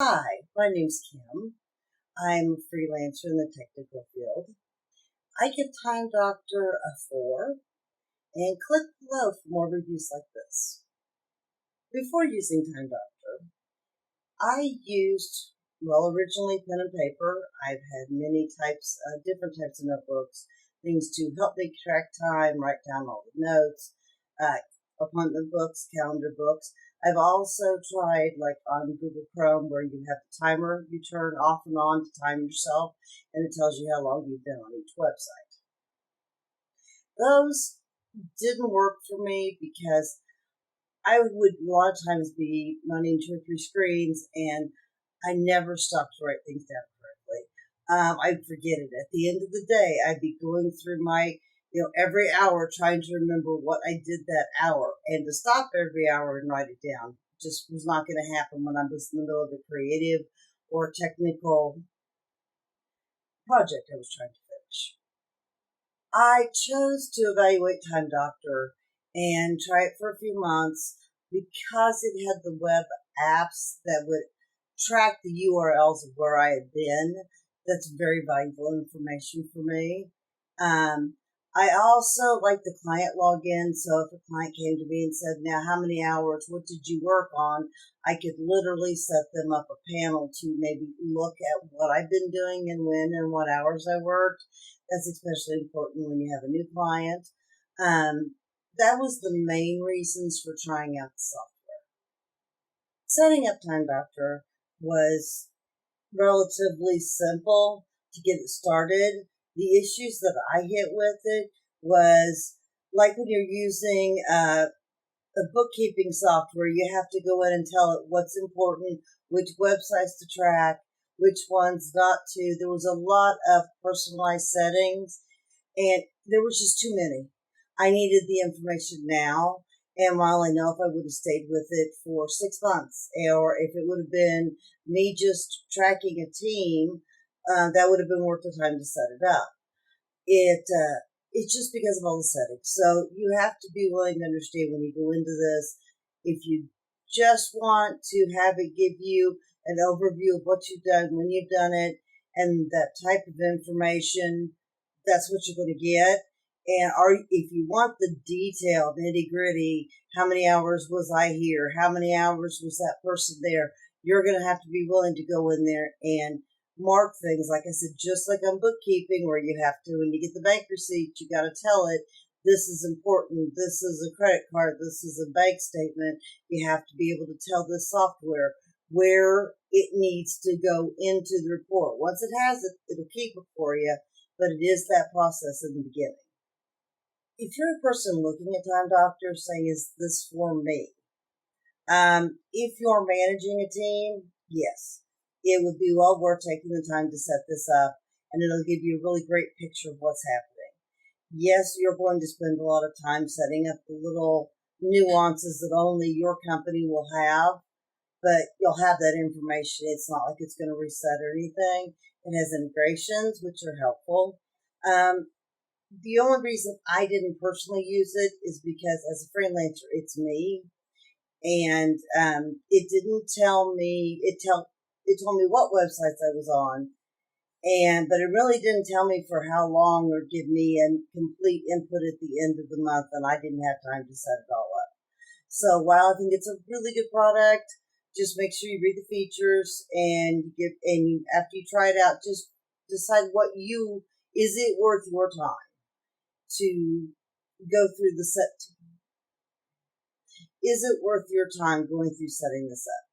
Hi, my name's Kim. I'm a freelancer in the technical field. I give Time Doctor a 4 and click below for more reviews like this. Before using Time Doctor, I used, originally pen and paper. I've had many different types of notebooks, things to help me track time, write down all the notes, appointment books, calendar books. I've also tried, like on Google Chrome, where you have the timer you turn off and on to time yourself, and it tells you how long you've been on each website. Those didn't work for me because I would a lot of times be running 2 or 3 screens, and I never stopped to write things down correctly. I'd forget it. At the end of the day, I'd be going through my every hour trying to remember what I did that hour, and to stop every hour and write it down just was not going to happen when I was in the middle of a creative or technical project I was trying to finish. I chose to evaluate Time Doctor and try it for a few months because it had the web apps that would track the URLs of where I had been. That's very valuable information for me. I also like the client login, so if a client came to me and said, now how many hours, what did you work on, I could literally set them up a panel to maybe look at what I've been doing and when and what hours I worked. That's especially important when you have a new client. That was the main reasons for trying out the software. Setting up Time Doctor was relatively simple to get it started. The issues that I hit with it was like when you're using a bookkeeping software, you have to go in and tell it what's important, which websites to track, which ones not to. There was a lot of personalized settings, and there was just too many. I needed the information now, and while I know if I would have stayed with it for 6 months, or if it would have been me just tracking a team, that would have been worth the time to set it up. It's just because of all the settings. So you have to be willing to understand when you go into this. If you just want to have it give you an overview of what you've done, when you've done it, and that type of information, that's what you're going to get. And if you want the detailed nitty gritty, how many hours was I here? How many hours was that person there? You're going to have to be willing to go in there and mark things, like I said, just like on bookkeeping, where you have to, when you get the bank receipt, you got to tell it, this is important, this is a credit card, this is a bank statement. You have to be able to tell this software where it needs to go into the report. Once it has it, it'll keep it for you, but it is that process in the beginning. If you're a person looking at Time Doctor saying, is this for me? If you're managing a team, yes, it would be well worth taking the time to set this up, and it'll give you a really great picture of what's happening. Yes, you're going to spend a lot of time setting up the little nuances that only your company will have, but you'll have that information. It's not like it's going to reset or anything. It has integrations, which are helpful. The only reason I didn't personally use it is because as a freelancer, it's me. And it didn't tell me, it told me what websites I was on, but it really didn't tell me for how long or give me a complete input at the end of the month, and I didn't have time to set it all up. So while I think it's a really good product, just make sure you read the features and after you try it out, just decide is it worth your time to go through is it worth your time going through setting this up?